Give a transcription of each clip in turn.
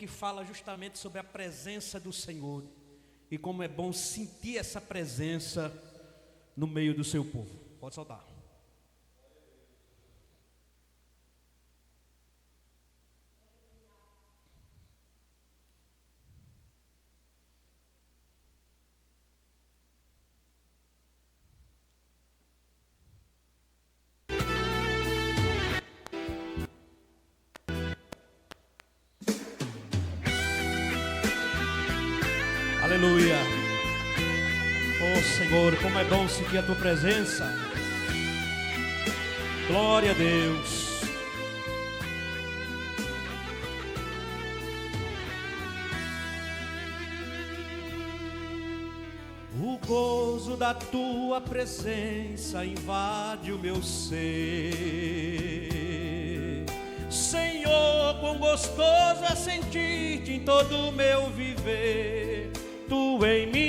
que fala justamente sobre a presença do Senhor e como é bom sentir essa presença no meio do seu povo. Pode soltar. Aleluia. Oh Senhor, como é bom sentir a tua presença. Glória a Deus. O gozo da tua presença invade o meu ser. Senhor, quão gostoso é sentir-te em todo o meu viver. Tu em mim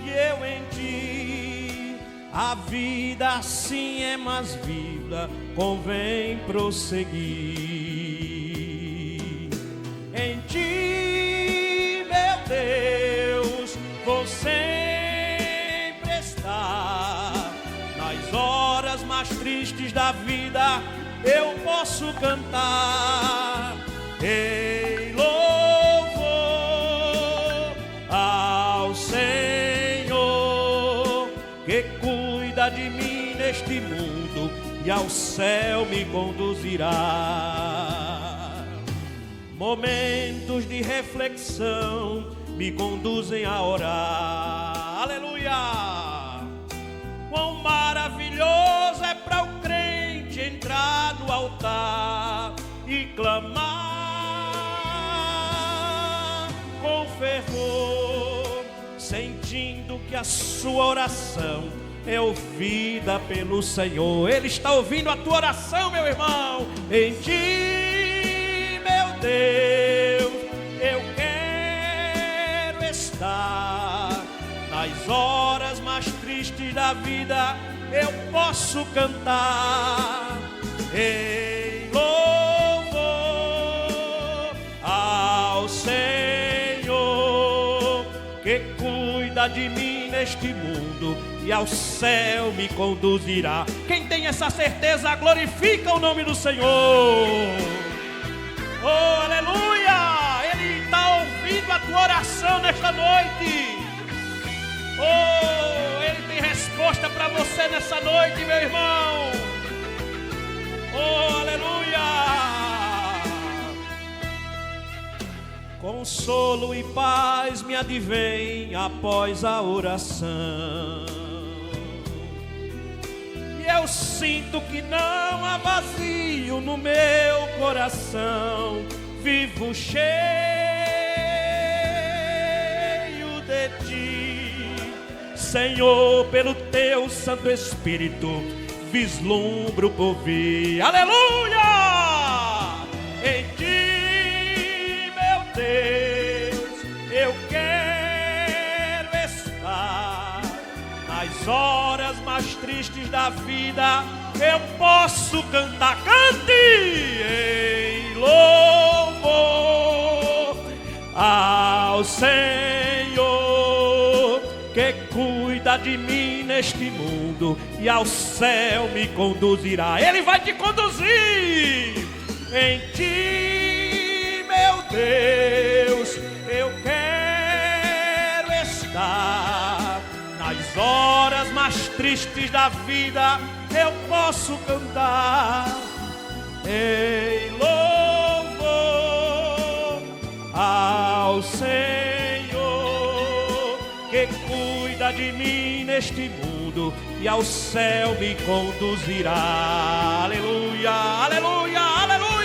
e eu em ti, a vida assim é mais viva, convém prosseguir. Em ti, meu Deus, vou sempre estar. Nas horas mais tristes da vida, eu posso cantar. Ei, que cuida de mim neste mundo e ao céu me conduzirá. Momentos de reflexão me conduzem a orar. Aleluia! Quão maravilhoso é para o crente entrar no altar e clamar com fervor, sentindo que a sua oração é ouvida pelo Senhor. Ele está ouvindo a tua oração, meu irmão. Em ti, meu Deus, eu quero estar. Nas horas mais tristes da vida, eu posso cantar em louvor ao Senhor, que cuida de mim neste mundo e ao céu me conduzirá. Quem tem essa certeza, glorifica o nome do Senhor. Oh, aleluia! Ele está ouvindo a tua oração nesta noite. Oh, Ele tem resposta para você nessa noite, meu irmão. Oh, aleluia! Consolo e paz me advém após a oração. E eu sinto que não há vazio no meu coração. Vivo cheio de ti, Senhor, pelo teu Santo Espírito, vislumbro por vir. Aleluia! Em ti, meu Deus, eu quero estar. Nas horas mais tristes da vida, eu posso cantar. Cante em louvor ao Senhor, que cuida de mim neste mundo e ao céu me conduzirá. Ele vai te conduzir. Em ti, meu Deus, eu quero estar. Nas horas mais tristes da vida, eu posso cantar em louvor ao Senhor, que cuida de mim neste mundo e ao céu me conduzirá. Aleluia, aleluia, aleluia!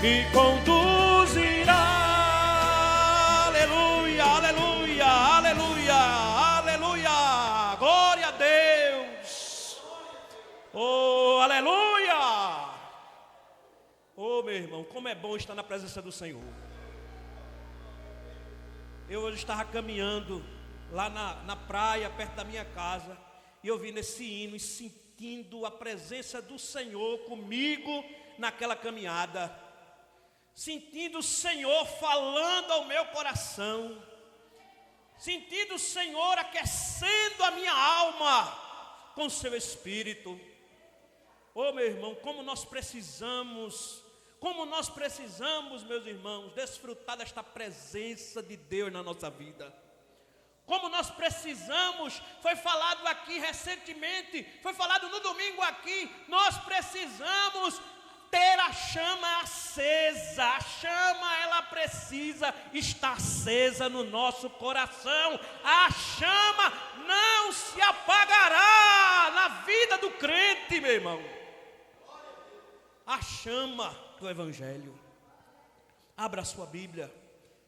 Me conduzirá. Aleluia, aleluia, aleluia, aleluia! Glória a Deus! Oh, aleluia! Oh, meu irmão, como é bom estar na presença do Senhor. Eu hoje estava caminhando lá na praia, perto da minha casa, e eu vi nesse hino e sentindo a presença do Senhor comigo naquela caminhada, sentindo o Senhor falando ao meu coração, sentindo o Senhor aquecendo a minha alma com o seu Espírito. Oh, meu irmão, como nós precisamos, meus irmãos, desfrutar desta presença de Deus na nossa vida. Como nós precisamos, foi falado aqui recentemente, foi falado no domingo aqui, nós precisamos ter a chama acesa. A chama, ela precisa estar acesa no nosso coração. A chama não se apagará na vida do crente, meu irmão. A chama do Evangelho. Abra a sua Bíblia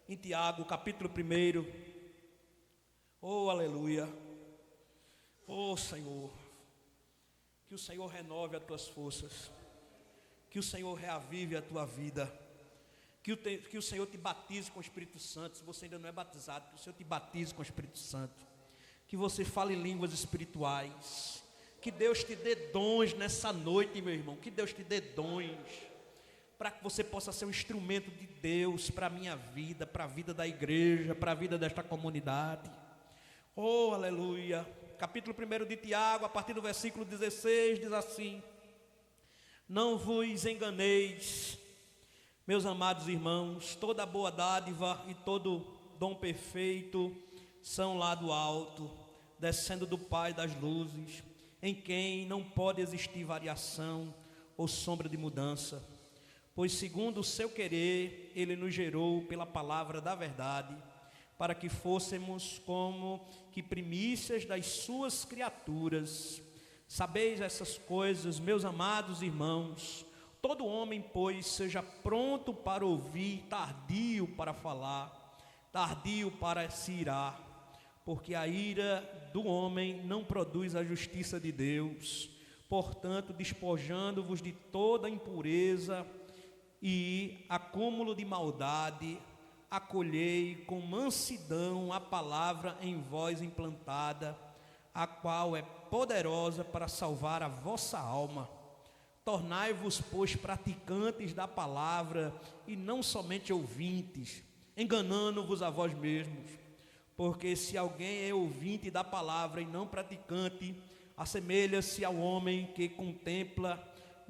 em Tiago, capítulo 1. Oh, aleluia. Oh, Senhor, que o Senhor renove as tuas forças, que o Senhor reavive a tua vida, que o Senhor te batize com o Espírito Santo. Se você ainda não é batizado, que o Senhor te batize com o Espírito Santo, que você fale línguas espirituais, que Deus te dê dons nessa noite, meu irmão, que Deus te dê dons, para que você possa ser um instrumento de Deus para a minha vida, para a vida da igreja, para a vida desta comunidade. Oh, aleluia. Capítulo 1 de Tiago, a partir do versículo 16, diz assim: não vos enganeis, meus amados irmãos, toda boa dádiva e todo dom perfeito são lá do alto, descendo do Pai das luzes, em quem não pode existir variação ou sombra de mudança, pois segundo o seu querer, Ele nos gerou pela palavra da verdade, para que fôssemos como que primícias das suas criaturas. Sabeis essas coisas, meus amados irmãos. Todo homem, pois, seja pronto para ouvir, tardio para falar, tardio para se irar, porque a ira do homem não produz a justiça de Deus. Portanto, despojando-vos de toda impureza e acúmulo de maldade, acolhei com mansidão a palavra em vós implantada, a qual é poderosa para salvar a vossa alma. Tornai-vos, pois, praticantes da palavra e não somente ouvintes, enganando-vos a vós mesmos. Porque se alguém é ouvinte da palavra e não praticante, assemelha-se ao homem que contempla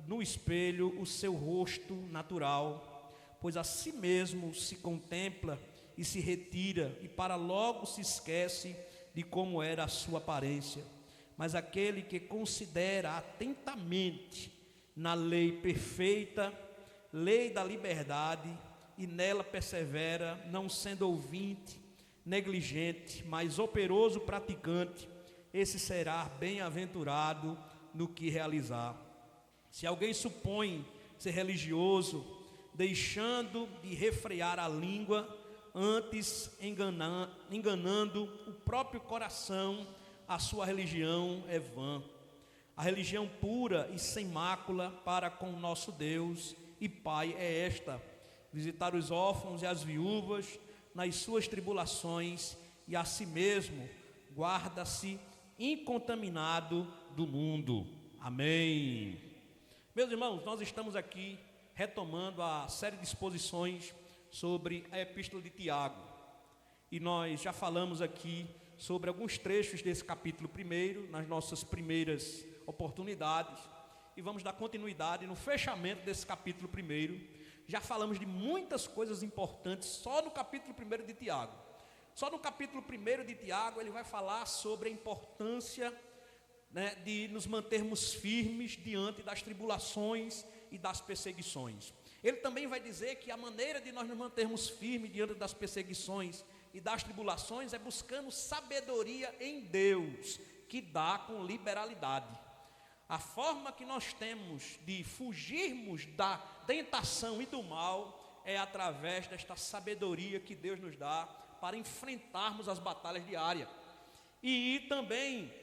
no espelho o seu rosto natural, pois a si mesmo se contempla e se retira, e para logo se esquece de como era a sua aparência. Mas aquele que considera atentamente na lei perfeita, lei da liberdade, e nela persevera, não sendo ouvinte, negligente, mas operoso praticante, esse será bem-aventurado no que realizar. Se alguém supõe ser religioso, deixando de refrear a língua, antes enganando o próprio coração, a sua religião é vã. A religião pura e sem mácula para com o nosso Deus e Pai é esta: visitar os órfãos e as viúvas nas suas tribulações, e a si mesmo guarda-se incontaminado do mundo. Amém. Meus irmãos, nós estamos aqui retomando a série de exposições sobre a Epístola de Tiago, e nós já falamos aqui sobre alguns trechos desse capítulo 1, nas nossas primeiras oportunidades, e vamos dar continuidade no fechamento desse capítulo 1. Já falamos de muitas coisas importantes só no capítulo 1 de Tiago. Só no capítulo 1 de Tiago ele vai falar sobre a importância, de nos mantermos firmes diante das tribulações e das perseguições. Ele também vai dizer que a maneira de nós nos mantermos firmes diante das perseguições e das tribulações é buscando sabedoria em Deus, que dá com liberalidade. A forma que nós temos de fugirmos da tentação e do mal é através desta sabedoria que Deus nos dá para enfrentarmos as batalhas diárias. E também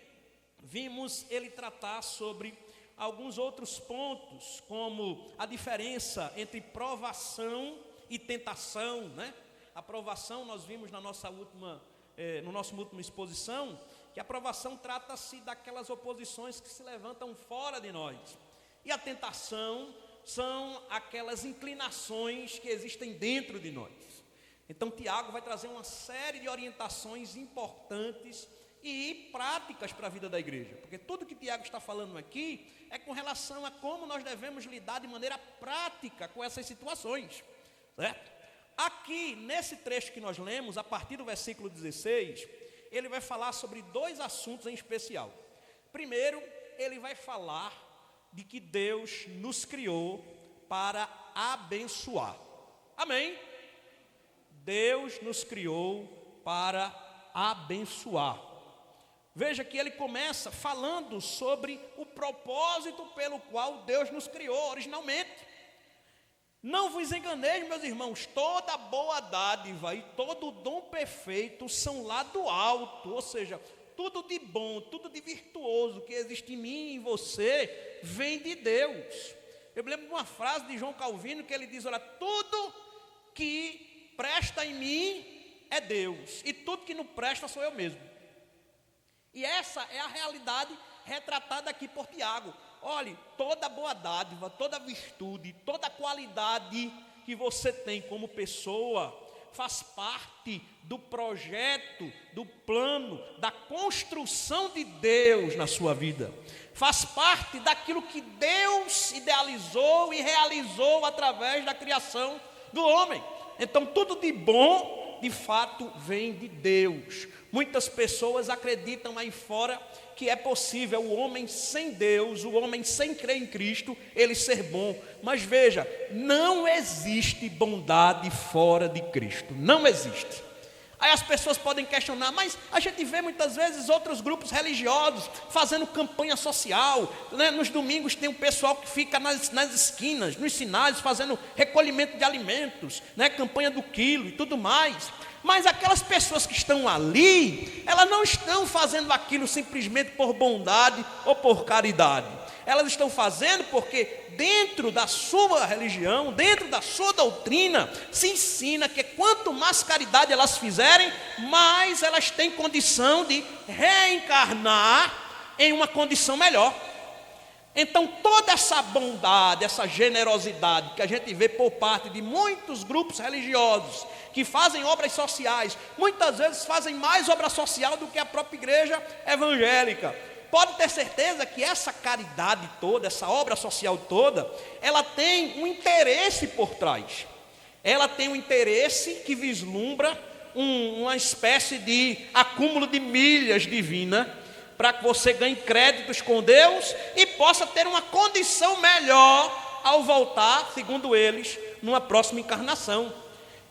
vimos ele tratar sobre alguns outros pontos, como a diferença entre provação e tentação, A provação nós vimos no nosso última exposição, que a provação trata-se daquelas oposições que se levantam fora de nós. E a tentação são aquelas inclinações que existem dentro de nós. Então Tiago vai trazer uma série de orientações importantes e práticas para a vida da igreja, porque tudo que Tiago está falando aqui é com relação a como nós devemos lidar de maneira prática com essas situações, certo? Aqui, nesse trecho que nós lemos, a partir do versículo 16, ele vai falar sobre dois assuntos em especial. Primeiro, ele vai falar de que Deus nos criou para abençoar. Amém? Deus nos criou para abençoar. Veja que ele começa falando sobre o propósito pelo qual Deus nos criou originalmente. Não vos enganeis, meus irmãos, toda boa dádiva e todo dom perfeito são lá do alto, ou seja, tudo de bom, tudo de virtuoso que existe em mim e em você, vem de Deus. Eu me lembro de uma frase de João Calvino que ele diz, olha, tudo que presta em mim é Deus, e tudo que não presta sou eu mesmo. E essa é a realidade retratada aqui por Tiago. Olhe, toda boa dádiva, toda virtude, toda qualidade que você tem como pessoa faz parte do projeto, do plano, da construção de Deus na sua vida. Faz parte daquilo que Deus idealizou e realizou através da criação do homem. Então tudo de bom, de fato, vem de Deus. Muitas pessoas acreditam aí fora que é possível o homem sem Deus, o homem sem crer em Cristo, ele ser bom. Mas veja, não existe bondade fora de Cristo, não existe. Aí as pessoas podem questionar, mas a gente vê muitas vezes outros grupos religiosos fazendo campanha social, né? Nos domingos tem um pessoal que fica nas esquinas, nos sinais, fazendo recolhimento de alimentos, né? Campanha do quilo e tudo mais. Mas aquelas pessoas que estão ali, elas não estão fazendo aquilo simplesmente por bondade ou por caridade. Elas estão fazendo porque dentro da sua religião, dentro da sua doutrina, se ensina que quanto mais caridade elas fizerem, mais elas têm condição de reencarnar em uma condição melhor. Então toda essa bondade, essa generosidade que a gente vê por parte de muitos grupos religiosos que fazem obras sociais, muitas vezes fazem mais obra social do que a própria igreja evangélica. Pode ter certeza que essa caridade toda, essa obra social toda, ela tem um interesse por trás. Ela tem um interesse que vislumbra uma espécie de acúmulo de milhas divina, para que você ganhe créditos com Deus e possa ter uma condição melhor ao voltar, segundo eles, numa próxima encarnação.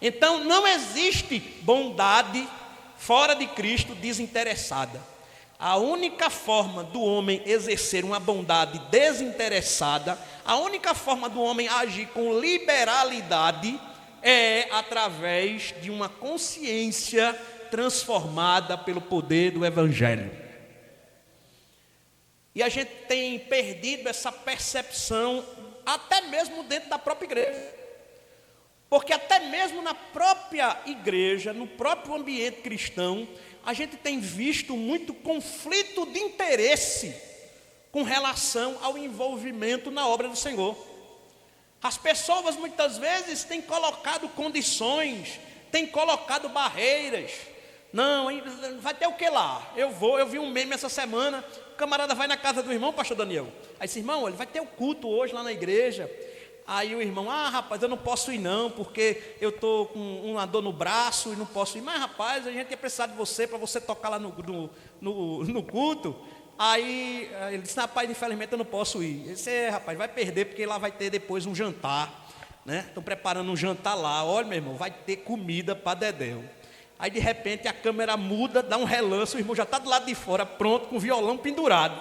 Então não existe bondade fora de Cristo desinteressada. A única forma do homem exercer uma bondade desinteressada, a única forma do homem agir com liberalidade é através de uma consciência transformada pelo poder do Evangelho. E a gente tem perdido essa percepção até mesmo dentro da própria igreja. Porque até mesmo na própria igreja, no próprio ambiente cristão, a gente tem visto muito conflito de interesse com relação ao envolvimento na obra do Senhor. As pessoas muitas vezes têm colocado condições, têm colocado barreiras. Não, vai ter o que lá? Eu vi um meme essa semana, o camarada vai na casa do irmão, pastor Daniel. Aí disse, irmão, ele vai ter o culto hoje lá na igreja. Aí o irmão, rapaz, eu não posso ir não, porque eu estou com uma dor no braço e não posso ir. Mas rapaz, a gente ia precisar de você, para você tocar lá no culto. Aí ele disse, rapaz, infelizmente eu não posso ir. Eu disse, rapaz, vai perder, porque lá vai ter depois um jantar, né? Estão preparando um jantar lá, olha meu irmão, vai ter comida para Dedéu. Aí de repente a câmera muda, dá um relance, o irmão já está do lado de fora, pronto, com o violão pendurado.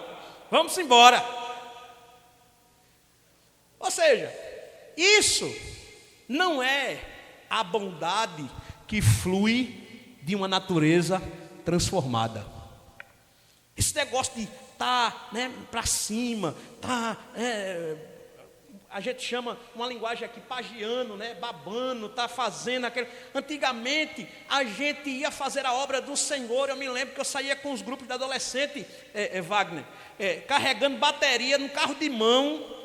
Vamos embora. Ou seja, isso não é a bondade que flui de uma natureza transformada. Esse negócio de estar para cima, a gente chama uma linguagem aqui pagiano, babando, fazendo aquele. Antigamente a gente ia fazer a obra do Senhor. Eu me lembro que eu saía com os grupos de adolescente, Wagner, carregando bateria no carro de mão.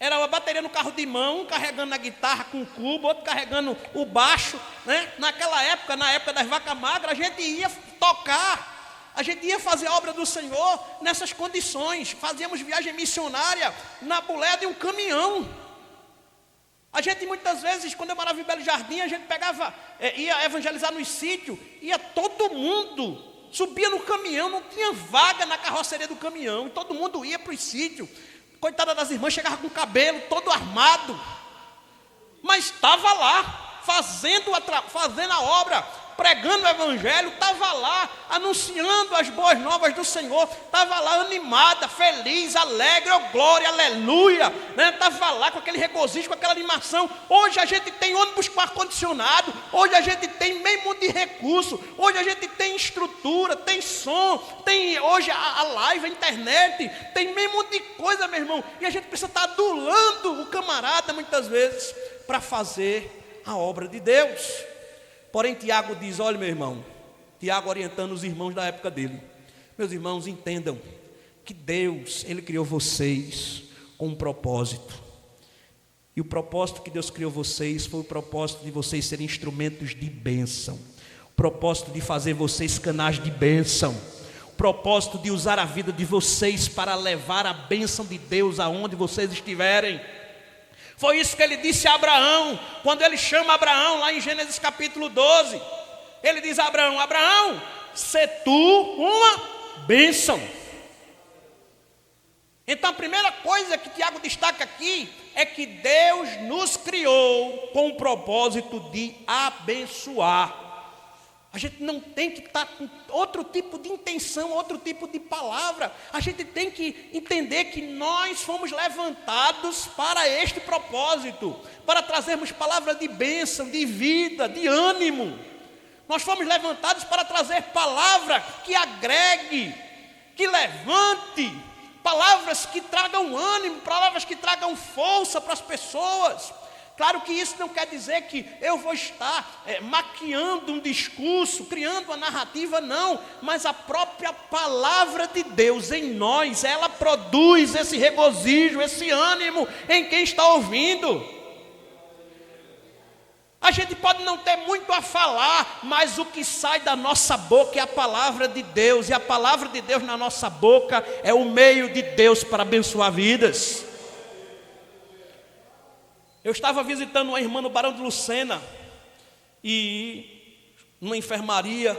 Era uma bateria no carro de mão, um carregando a guitarra com o cubo, outro carregando o baixo, né? Naquela época, na época das vacas magras, a gente ia tocar, a gente ia fazer a obra do Senhor nessas condições. Fazíamos viagem missionária na boleia de um caminhão. A gente muitas vezes, quando eu morava em Belo Jardim, a gente pegava, ia evangelizar nos sítios, ia todo mundo, subia no caminhão, não tinha vaga na carroceria do caminhão, e todo mundo ia para os sítios. Coitada das irmãs, chegava com o cabelo todo armado, mas estava lá, fazendo a obra, pregando o evangelho, estava lá, anunciando as boas novas do Senhor, estava lá animada, feliz, alegre, oh glória, aleluia, né? Estava lá com aquele regozijo, com aquela animação. Hoje a gente tem ônibus com ar-condicionado, hoje a gente tem meio mundo de recurso, hoje a gente tem estrutura, tem som, tem hoje a live, a internet, tem meio mundo de coisa, meu irmão, e a gente precisa estar adulando o camarada muitas vezes para fazer a obra de Deus. Porém, Tiago diz, olha meu irmão, Tiago orientando os irmãos da época dele, meus irmãos, entendam que Deus, Ele criou vocês com um propósito, e o propósito que Deus criou vocês foi o propósito de vocês serem instrumentos de bênção, o propósito de fazer vocês canais de bênção, o propósito de usar a vida de vocês para levar a bênção de Deus aonde vocês estiverem. Foi isso que ele disse a Abraão, quando ele chama Abraão, lá em Gênesis capítulo 12. Ele diz a Abraão, Abraão, sê tu uma bênção. Então a primeira coisa que Tiago destaca aqui, é que Deus nos criou com o propósito de abençoar. A gente não tem que estar com outro tipo de intenção, outro tipo de palavra. A gente tem que entender que nós fomos levantados para este propósito, para trazermos palavra de bênção, de vida, de ânimo. Nós fomos levantados para trazer palavra que agregue, que levante, palavras que tragam ânimo, palavras que tragam força para as pessoas. Claro que isso não quer dizer que eu vou estar maquiando um discurso, criando uma narrativa, não. Mas a própria palavra de Deus em nós, ela produz esse regozijo, esse ânimo em quem está ouvindo. A gente pode não ter muito a falar, mas o que sai da nossa boca é a palavra de Deus. E a palavra de Deus na nossa boca é o meio de Deus para abençoar vidas. Eu estava visitando uma irmã no Barão de Lucena, e numa enfermaria,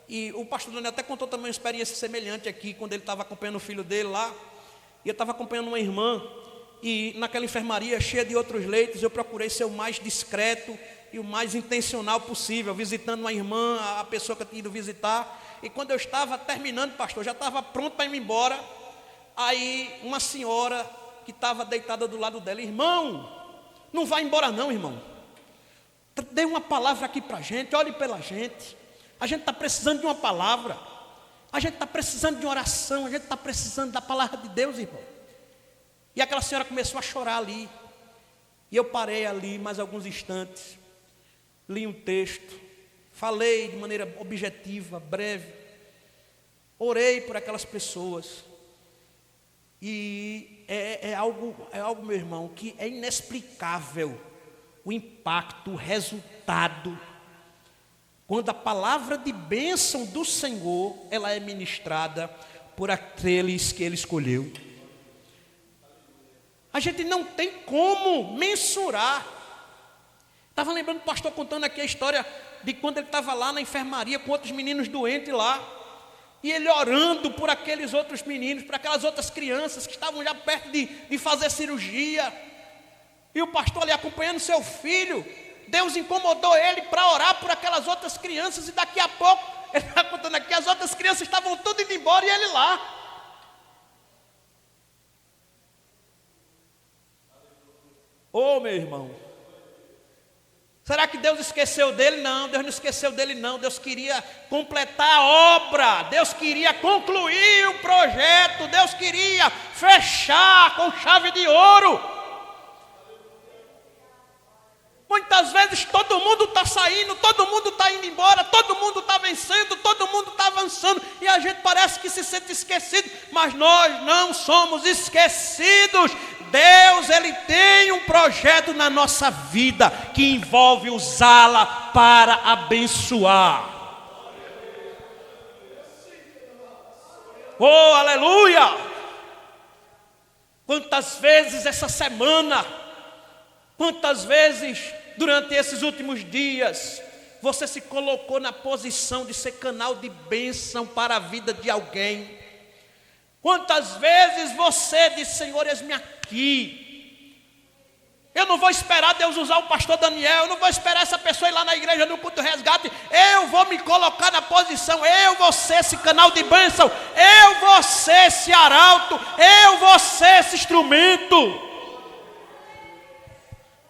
e o pastor Daniel até contou também uma experiência semelhante aqui, quando ele estava acompanhando o filho dele lá, e eu estava acompanhando uma irmã, e naquela enfermaria cheia de outros leitos, eu procurei ser o mais discreto e o mais intencional possível, visitando uma irmã, a pessoa que eu tinha ido visitar, e quando eu estava terminando, pastor, já estava pronto para ir embora, aí uma senhora que estava deitada do lado dela, irmão, não vai embora não, irmão. Dê uma palavra aqui para a gente, olhe pela gente. A gente está precisando de uma palavra. A gente está precisando de uma oração. A gente está precisando da palavra de Deus, irmão. E aquela senhora começou a chorar ali. E eu parei ali mais alguns instantes. Li um texto. Falei de maneira objetiva, breve. Orei por aquelas pessoas. E é algo, meu irmão, que é inexplicável o impacto, o resultado, quando a palavra de bênção do Senhor, ela é ministrada por aqueles que Ele escolheu. A gente não tem como mensurar. Estava lembrando do pastor contando aqui a história de quando ele estava lá na enfermaria com outros meninos doentes lá. E ele orando por aqueles outros meninos, por aquelas outras crianças que estavam já perto de fazer cirurgia. E o pastor ali acompanhando seu filho. Deus incomodou ele para orar por aquelas outras crianças. E daqui a pouco, ele está contando aqui, as outras crianças estavam tudo indo embora e ele lá. Ô meu irmão, será que Deus esqueceu dele? Não, Deus não esqueceu dele não. Deus queria completar a obra, Deus queria concluir o projeto, Deus queria fechar com chave de ouro. Muitas vezes todo mundo está saindo, todo mundo está indo embora, todo mundo está vencendo, todo mundo está avançando, e a gente parece que se sente esquecido, mas nós não somos esquecidos. Deus, Ele tem um projeto na nossa vida que envolve usá-la para abençoar. Oh, aleluia! Quantas vezes essa semana, quantas vezes durante esses últimos dias, você se colocou na posição de ser canal de bênção para a vida de alguém? Quantas vezes você disse: Senhor, eis-me aqui. Eu não vou esperar Deus usar o pastor Daniel, eu não vou esperar essa pessoa ir lá na igreja no culto resgate. Eu vou me colocar na posição, eu vou ser esse canal de bênção, eu vou ser esse arauto, eu vou ser esse instrumento.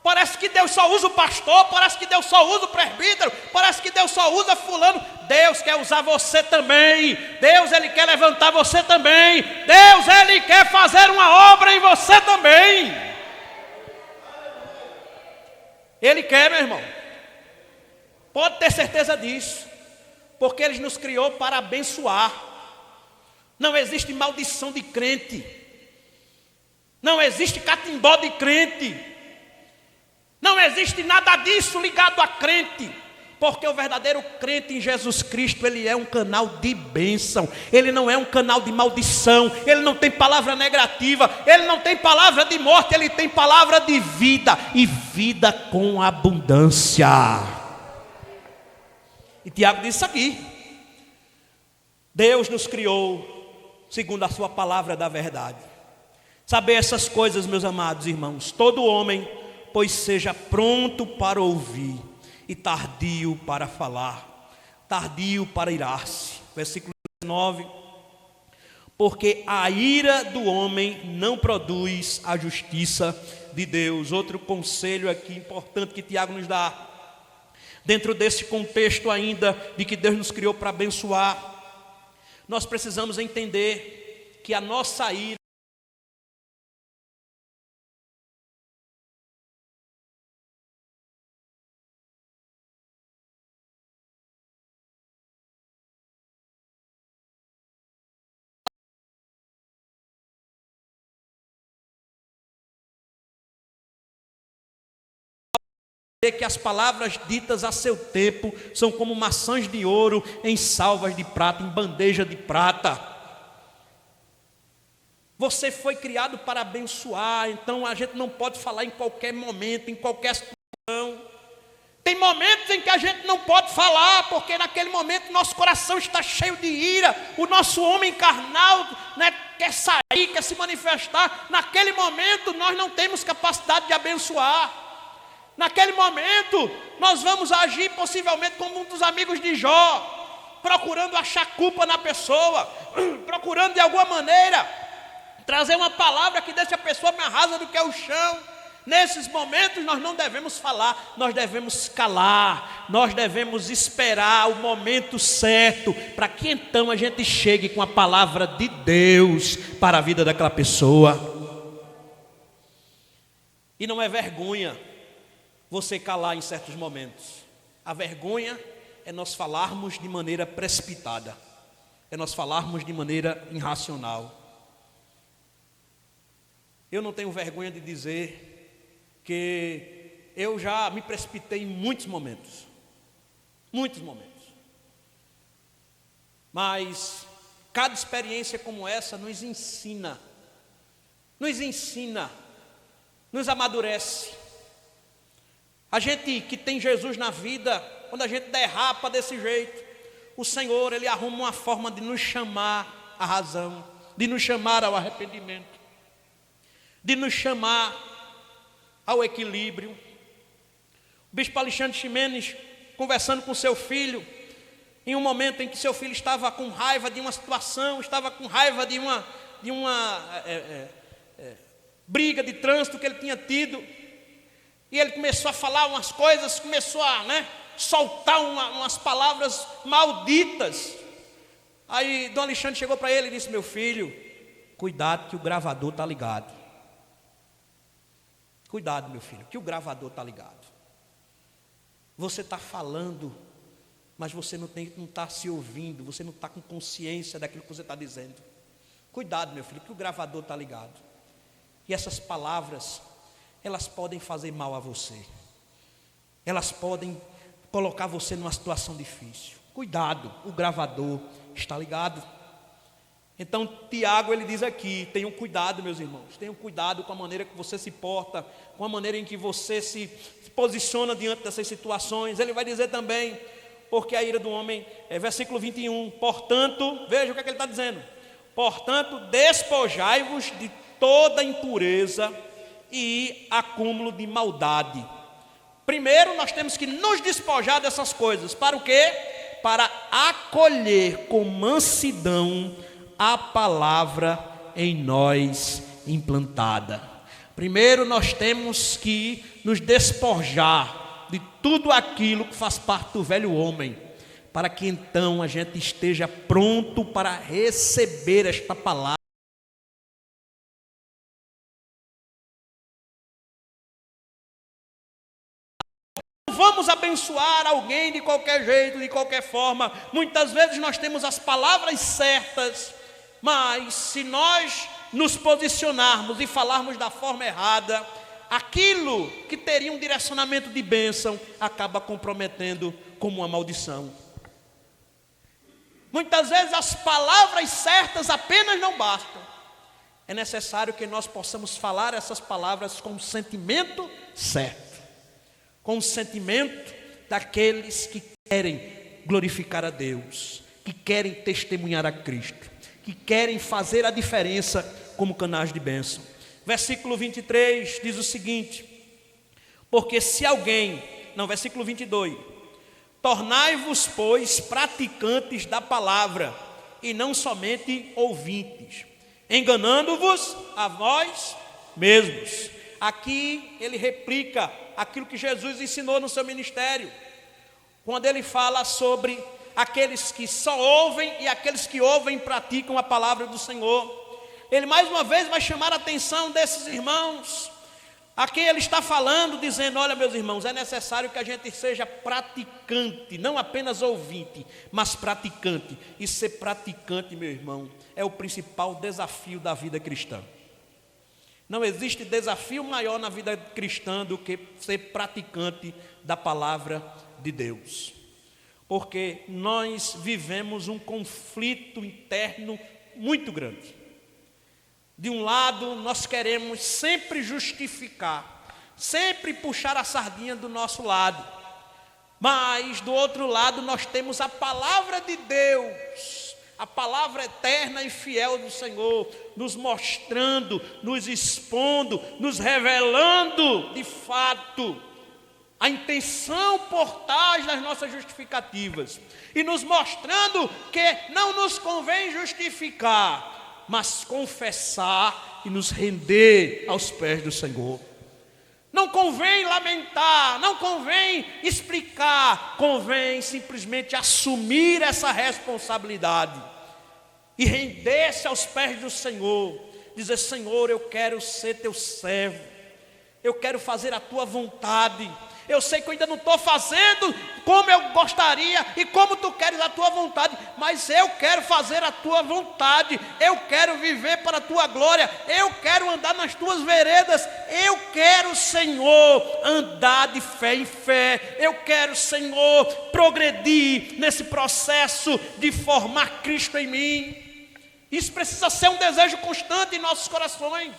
Parece que Deus só usa o pastor, parece que Deus só usa o presbítero, parece que Deus só usa fulano. Deus quer usar você também. Deus, Ele quer levantar você também. Deus, Ele quer fazer uma obra em você também. Ele quer, meu irmão. Pode ter certeza disso. Porque Ele nos criou para abençoar. Não existe maldição de crente. Não existe catimbó de crente. Não existe nada disso ligado a crente. Porque o verdadeiro crente em Jesus Cristo, ele é um canal de bênção. Ele não é um canal de maldição. Ele não tem palavra negativa. Ele não tem palavra de morte. Ele tem palavra de vida. E vida com abundância. E Tiago disse aqui: Deus nos criou segundo a sua palavra da verdade. Saber essas coisas, meus amados irmãos. Todo homem, pois seja pronto para ouvir e tardio para falar, tardio para irar-se. Versículo 19. Porque a ira do homem não produz a justiça de Deus. Outro conselho aqui importante que Tiago nos dá, dentro desse contexto ainda de que Deus nos criou para abençoar, nós precisamos entender que a nossa ira que as palavras ditas a seu tempo são como maçãs de ouro em salvas de prata, em bandeja de prata. Você foi criado para abençoar, então a gente não pode falar em qualquer momento, em qualquer situação. Tem momentos em que a gente não pode falar, porque naquele momento nosso coração está cheio de ira, o nosso homem carnal, né, quer sair, quer se manifestar. Naquele momento nós não temos capacidade de abençoar. Naquele momento, nós vamos agir possivelmente como um dos amigos de Jó, procurando achar culpa na pessoa, procurando de alguma maneira trazer uma palavra que deixe a pessoa mais rasa do que o chão. Nesses momentos nós não devemos falar, nós devemos calar, nós devemos esperar o momento certo, para que então a gente chegue com a palavra de Deus para a vida daquela pessoa. E não é vergonha você calar em certos momentos. A vergonha é nós falarmos de maneira precipitada, é nós falarmos de maneira irracional. Eu não tenho vergonha de dizer que eu já me precipitei em muitos momentos. Mas cada experiência como essa nos ensina, nos amadurece. A gente que tem Jesus na vida, quando a gente derrapa desse jeito, o Senhor, Ele arruma uma forma de nos chamar à razão, de nos chamar ao arrependimento, de nos chamar ao equilíbrio. O bispo Alexandre Ximenes, conversando com seu filho, em um momento em que seu filho estava com raiva de uma situação, estava com raiva de uma briga de trânsito que ele tinha tido, e ele começou a falar umas coisas, começou a soltar umas palavras malditas. Aí Dom Alexandre chegou para ele e disse: meu filho, cuidado que o gravador está ligado. Cuidado, meu filho, que o gravador está ligado. Você está falando, mas você não está se ouvindo, você não está com consciência daquilo que você está dizendo. Cuidado, meu filho, que o gravador está ligado. E essas palavras, elas podem fazer mal a você. Elas podem colocar você numa situação difícil. Cuidado, o gravador está ligado. Então Tiago, ele diz aqui, tenham cuidado, meus irmãos, tenham cuidado com a maneira que você se porta, com a maneira em que você se posiciona diante dessas situações. Ele vai dizer também, porque a ira do homem, versículo 21, portanto, veja o que é que ele está dizendo, portanto, despojai-vos de toda impureza e acúmulo de maldade. Primeiro nós temos que nos despojar dessas coisas, para o quê? Para acolher com mansidão a palavra em nós implantada. Primeiro nós temos que nos despojar de tudo aquilo que faz parte do velho homem, para que então a gente esteja pronto para receber esta palavra. Vamos abençoar alguém de qualquer jeito, de qualquer forma. Muitas vezes nós temos as palavras certas, mas se nós nos posicionarmos e falarmos da forma errada, aquilo que teria um direcionamento de bênção acaba comprometendo como uma maldição. Muitas vezes as palavras certas apenas não bastam. É necessário que nós possamos falar essas palavras com o sentimento certo, com o sentimento daqueles que querem glorificar a Deus, que querem testemunhar a Cristo, que querem fazer a diferença como canais de bênção. Versículo 23 diz o seguinte, porque se alguém, versículo 22, tornai-vos, pois, praticantes da palavra, e não somente ouvintes, enganando-vos a vós mesmos. Aqui ele replica aquilo que Jesus ensinou no seu ministério, quando ele fala sobre aqueles que só ouvem e aqueles que ouvem e praticam a palavra do Senhor. Ele mais uma vez vai chamar a atenção desses irmãos, a quem ele está falando, dizendo, olha meus irmãos, é necessário que a gente seja praticante, não apenas ouvinte, mas praticante. E ser praticante, meu irmão, é o principal desafio da vida cristã. Não existe desafio maior na vida cristã do que ser praticante da palavra de Deus. Porque nós vivemos um conflito interno muito grande. De um lado, nós queremos sempre justificar, sempre puxar a sardinha do nosso lado. Mas, do outro lado, nós temos a palavra de Deus, a palavra eterna e fiel do Senhor, nos mostrando, nos expondo, nos revelando, de fato, a intenção por trás das nossas justificativas. E nos mostrando que não nos convém justificar, mas confessar e nos render aos pés do Senhor. Não convém lamentar, não convém explicar, convém simplesmente assumir essa responsabilidade e render-se aos pés do Senhor, dizer, Senhor, eu quero ser teu servo, eu quero fazer a tua vontade. Eu sei que eu ainda não estou fazendo como eu gostaria e como tu queres a tua vontade, mas eu quero fazer a tua vontade, eu quero viver para a tua glória, eu quero andar nas tuas veredas, eu quero, Senhor, andar de fé em fé, eu quero, Senhor, progredir nesse processo de formar Cristo em mim. Isso precisa ser um desejo constante em nossos corações.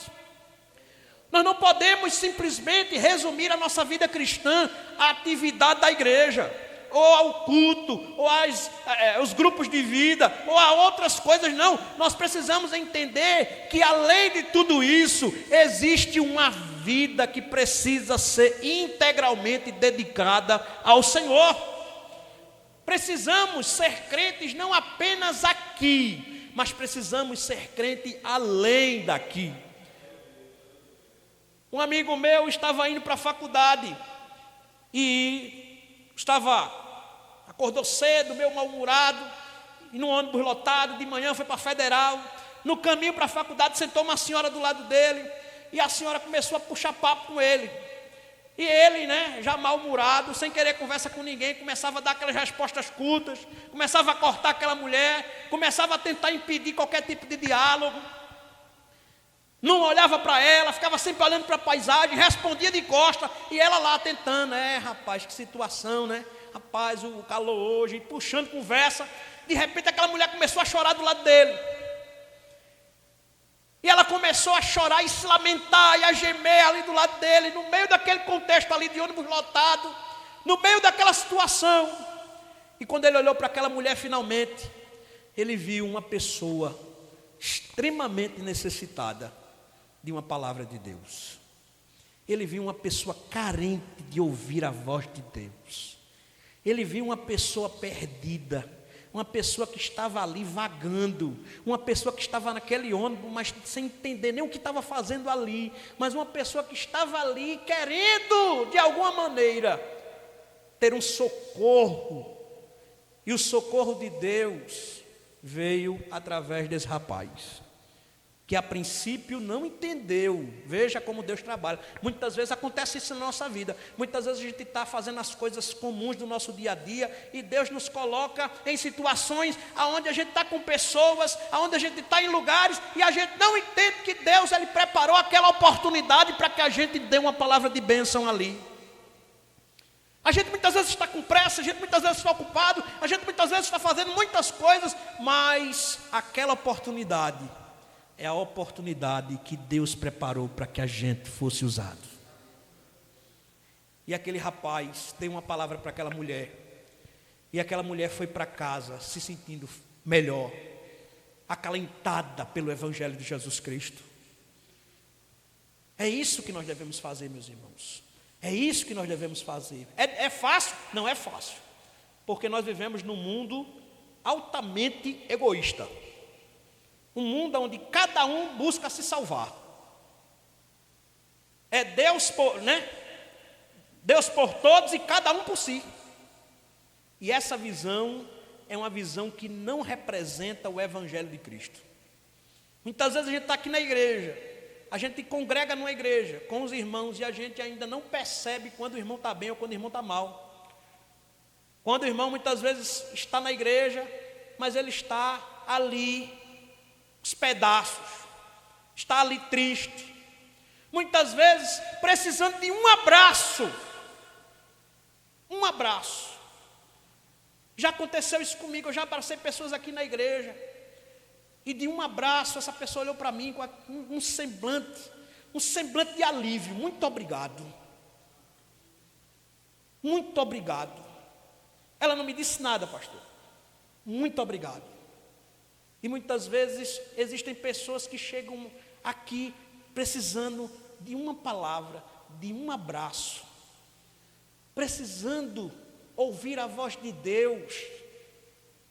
Nós não podemos simplesmente resumir a nossa vida cristã à atividade da igreja, ou ao culto, ou aos grupos de vida, ou a outras coisas, não. Nós precisamos entender que além de tudo isso, existe uma vida que precisa ser integralmente dedicada ao Senhor. Precisamos ser crentes não apenas aqui, mas precisamos ser crente além daqui. Um amigo meu estava indo para a faculdade e acordou cedo, meio mal-humorado, e no ônibus lotado, de manhã foi para a Federal. No caminho para a faculdade sentou uma senhora do lado dele e a senhora começou a puxar papo com ele. E ele, já mal-humorado, sem querer conversa com ninguém, começava a dar aquelas respostas curtas, começava a cortar aquela mulher, começava a tentar impedir qualquer tipo de diálogo. Não olhava para ela, ficava sempre olhando para a paisagem, respondia de costa, e ela lá tentando, rapaz, que situação, né? Rapaz, o calor hoje, puxando conversa. De repente aquela mulher começou a chorar do lado dele. E ela começou a chorar e se lamentar e a gemer ali do lado dele, no meio daquele contexto ali de ônibus lotado, no meio daquela situação. E quando ele olhou para aquela mulher finalmente, ele viu uma pessoa extremamente necessitada de uma palavra de Deus. Ele viu uma pessoa carente de ouvir a voz de Deus. Ele viu uma pessoa perdida, uma pessoa que estava ali vagando, uma pessoa que estava naquele ônibus, mas sem entender nem o que estava fazendo ali, mas uma pessoa que estava ali querendo, de alguma maneira, ter um socorro. E o socorro de Deus veio através desse rapaz, que a princípio não entendeu. Veja como Deus trabalha. Muitas vezes acontece isso na nossa vida. Muitas vezes a gente está fazendo as coisas comuns do nosso dia a dia, e Deus nos coloca em situações onde a gente está com pessoas, onde a gente está em lugares, e a gente não entende que Deus Ele preparou aquela oportunidade para que a gente dê uma palavra de bênção ali. A gente muitas vezes está com pressa, a gente muitas vezes está ocupado, a gente muitas vezes está fazendo muitas coisas, mas aquela oportunidade é a oportunidade que Deus preparou para que a gente fosse usado. E aquele rapaz deu uma palavra para aquela mulher, e aquela mulher foi para casa se sentindo melhor, acalentada pelo Evangelho de Jesus Cristo. É isso que nós devemos fazer, meus irmãos. É isso que nós devemos fazer. É fácil? Não é fácil, porque nós vivemos num mundo altamente egoísta. Um mundo onde cada um busca se salvar. É Deus Deus por todos e cada um por si. E essa visão é uma visão que não representa o Evangelho de Cristo. Muitas vezes a gente está aqui na igreja, a gente congrega numa igreja com os irmãos, e a gente ainda não percebe quando o irmão está bem ou quando o irmão está mal. Quando o irmão muitas vezes está na igreja, mas ele está ali os pedaços, está ali triste, muitas vezes precisando de um abraço. Já aconteceu isso comigo, eu já abracei pessoas aqui na igreja, e de um abraço essa pessoa olhou para mim com um semblante de alívio. Muito obrigado, muito obrigado. Ela não me disse nada, pastor, muito obrigado. E muitas vezes existem pessoas que chegam aqui precisando de uma palavra, de um abraço, precisando ouvir a voz de Deus,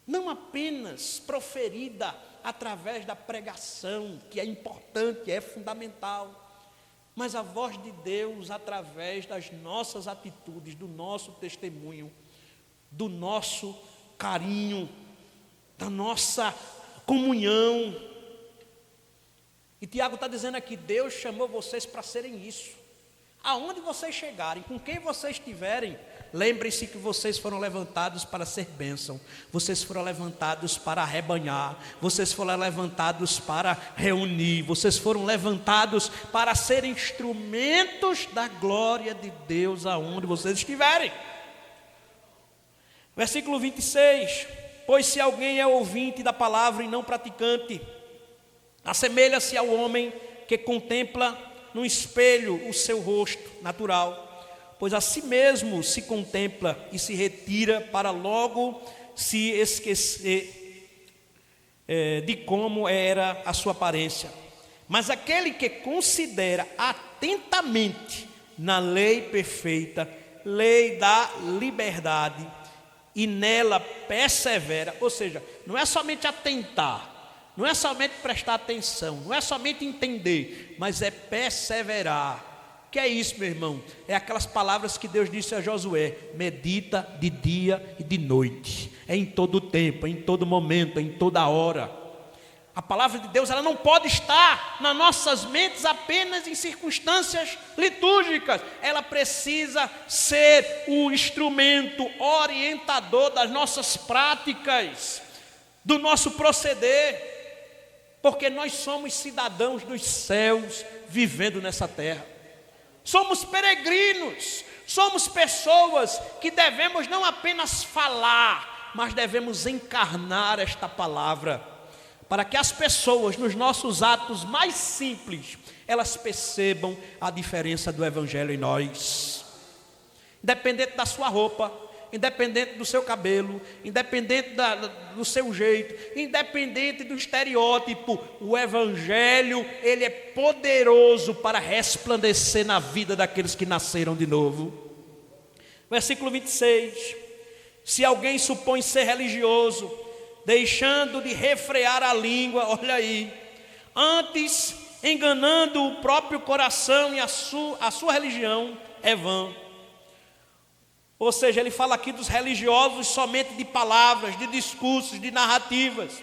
não apenas proferida através da pregação, que é importante, é fundamental, mas a voz de Deus através das nossas atitudes, do nosso testemunho, do nosso carinho, da nossa comunhão. E Tiago está dizendo aqui: Deus chamou vocês para serem isso. Aonde vocês chegarem, com quem vocês estiverem, lembrem-se que vocês foram levantados para ser bênção, vocês foram levantados para arrebanhar, vocês foram levantados para reunir, vocês foram levantados para ser instrumentos da glória de Deus aonde vocês estiverem. Versículo 26: pois se alguém é ouvinte da palavra e não praticante, assemelha-se ao homem que contempla no espelho o seu rosto natural, pois a si mesmo se contempla e se retira para logo se esquecer de como era a sua aparência. Mas aquele que considera atentamente na lei perfeita, lei da liberdade, e nela persevera, ou seja, não é somente atentar, não é somente prestar atenção, não é somente entender, mas é perseverar. Que é isso, meu irmão? É aquelas palavras que Deus disse a Josué: medita de dia e de noite, é em todo tempo, é em todo momento, é em toda hora. A palavra de Deus, ela não pode estar nas nossas mentes apenas em circunstâncias litúrgicas. Ela precisa ser o instrumento orientador das nossas práticas, do nosso proceder. porque nós somos cidadãos dos céus vivendo nessa terra. Somos peregrinos, somos pessoas que devemos não apenas falar, mas devemos encarnar esta palavra, para que as pessoas nos nossos atos mais simples, elas percebam a diferença do Evangelho em nós. Independente da sua roupa, independente do seu cabelo, independente do seu jeito, independente do estereótipo, o Evangelho, ele é poderoso para resplandecer na vida daqueles que nasceram de novo. Versículo 26, se alguém supõe ser religioso, deixando de refrear a língua, olha aí, antes enganando o próprio coração e a sua religião é vã. Ou seja, ele fala aqui dos religiosos somente de palavras, de discursos, de narrativas.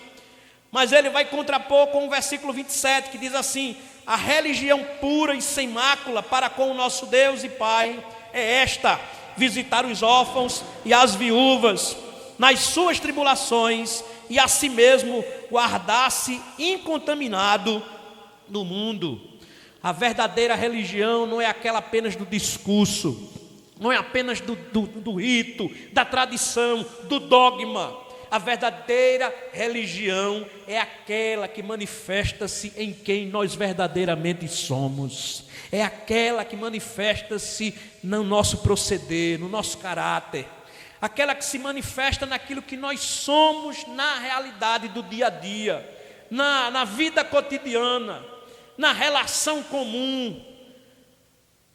Mas ele vai contrapor com o versículo 27, que diz assim: a religião pura e sem mácula para com o nosso Deus e Pai é esta: visitar os órfãos e as viúvas nas suas tribulações e a si mesmo guardar-se incontaminado no mundo. A verdadeira religião não é aquela apenas do discurso, não é apenas do rito, da tradição, do dogma. A verdadeira religião é aquela que manifesta-se em quem nós verdadeiramente somos. É aquela que manifesta-se no nosso proceder, no nosso caráter. Aquela que se manifesta naquilo que nós somos na realidade do dia a dia, na vida cotidiana, na relação comum.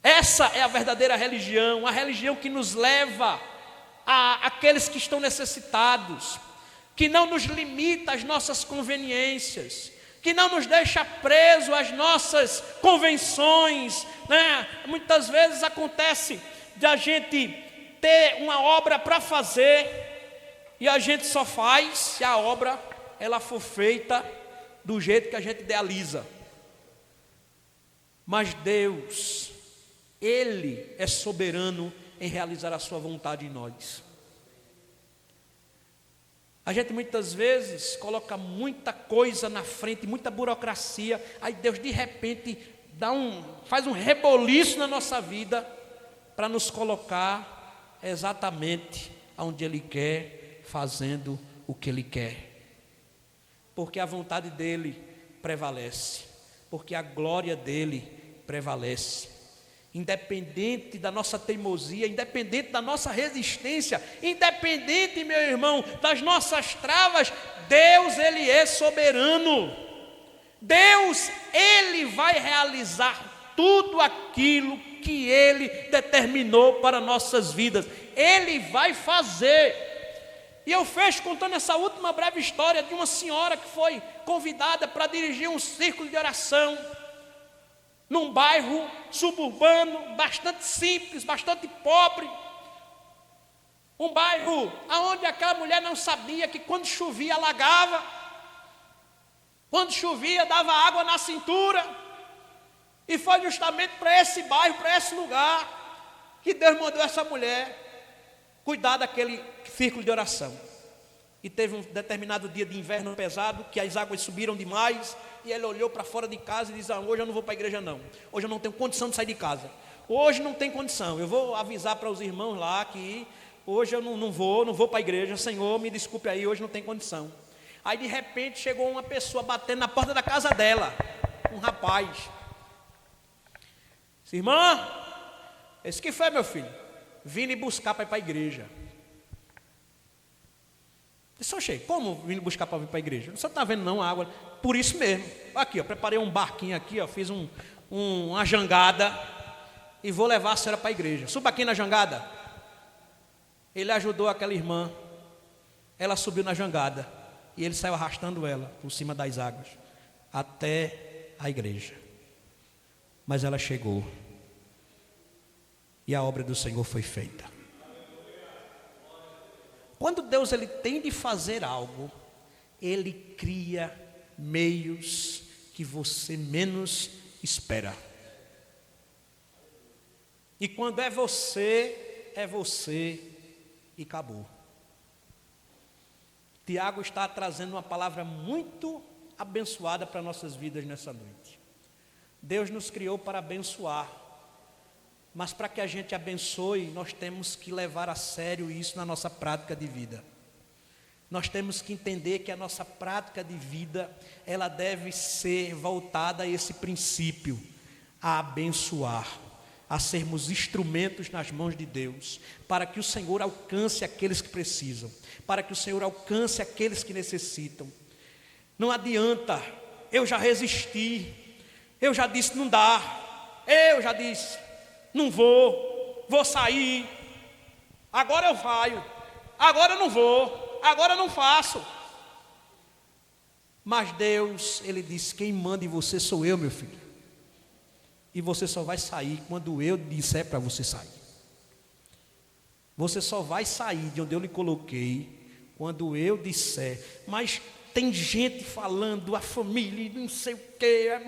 Essa é a verdadeira religião, a religião que nos leva a aqueles que estão necessitados, que não nos limita às nossas conveniências, que não nos deixa preso às nossas convenções, né? Muitas vezes acontece de a gente ter uma obra para fazer e a gente só faz se a obra ela for feita do jeito que a gente idealiza. Mas Deus, Ele é soberano em realizar a sua vontade em nós. A gente muitas vezes coloca muita coisa na frente, muita burocracia, aí Deus de repente faz um reboliço na nossa vida para nos colocar exatamente onde Ele quer, fazendo o que Ele quer. Porque a vontade dEle prevalece, porque a glória dEle prevalece. Independente da nossa teimosia, independente da nossa resistência, independente, meu irmão, das nossas travas, Deus, Ele é soberano. Deus, Ele vai realizar tudo aquilo que Ele determinou para nossas vidas. Ele vai fazer. E eu fecho contando essa última breve história de uma senhora que foi convidada para dirigir um círculo de oração num bairro suburbano, bastante simples, bastante pobre. Um bairro onde aquela mulher não sabia que quando chovia alagava, quando chovia dava água na cintura. E foi justamente para esse bairro, para esse lugar, que Deus mandou essa mulher cuidar daquele círculo de oração. E teve um determinado dia de inverno pesado, que as águas subiram demais, e ele olhou para fora de casa e disse: hoje eu não vou para a igreja não, hoje eu não tenho condição de sair de casa, hoje não tem condição, eu vou avisar para os irmãos lá que hoje eu não vou para a igreja, Senhor, me desculpe aí, hoje não tem condição. Aí de repente chegou uma pessoa batendo na porta da casa dela, um rapaz. Disse: irmã, esse que foi, meu filho? Vim lhe buscar para ir para a igreja. Disse: oxê, como vim buscar para vir para a igreja? Você não está vendo não a água? Por isso mesmo. Aqui, ó, preparei um barquinho aqui, ó, fiz uma jangada e vou levar a senhora para a igreja. Suba aqui na jangada. Ele ajudou aquela irmã. Ela subiu na jangada e ele saiu arrastando ela por cima das águas até a igreja. Mas ela chegou e a obra do Senhor foi feita. Quando Deus ele tem de fazer algo, Ele cria meios que você menos espera. E quando é você e acabou. Tiago está trazendo uma palavra muito abençoada para nossas vidas nessa noite. Deus nos criou para abençoar, mas para que a gente abençoe, nós temos que levar a sério isso na nossa prática de vida. Nós temos que entender que a nossa prática de vida, ela deve ser voltada a esse princípio, a abençoar, a sermos instrumentos nas mãos de Deus, para que o Senhor alcance aqueles que precisam, para que o Senhor alcance aqueles que necessitam. Não adianta, eu já resisti, eu já disse não dá, eu já disse não vou sair, agora eu saio, agora eu não vou, agora eu não faço. Mas Deus, Ele disse, quem manda em você sou eu, meu filho. E você só vai sair quando eu disser para você sair. Você só vai sair de onde eu lhe coloquei quando eu disser. Mas tem gente falando, a família, não sei o quê, é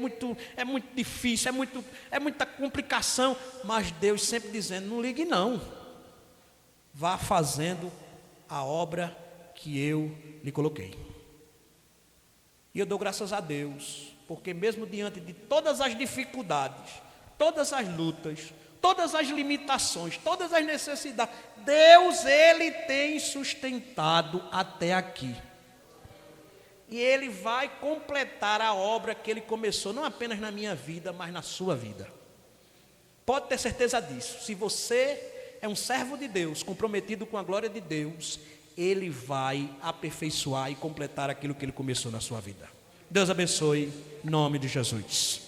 muito difícil, é muita complicação. Mas Deus sempre dizendo, não ligue não. Vá fazendo a obra que eu lhe coloquei. E eu dou graças a Deus, porque mesmo diante de todas as dificuldades, todas as lutas, todas as limitações, todas as necessidades, Deus, Ele tem sustentado até aqui. E Ele vai completar a obra que Ele começou, não apenas na minha vida, mas na sua vida. Pode ter certeza disso. Se você é um servo de Deus, comprometido com a glória de Deus, Ele vai aperfeiçoar e completar aquilo que Ele começou na sua vida. Deus abençoe, em nome de Jesus.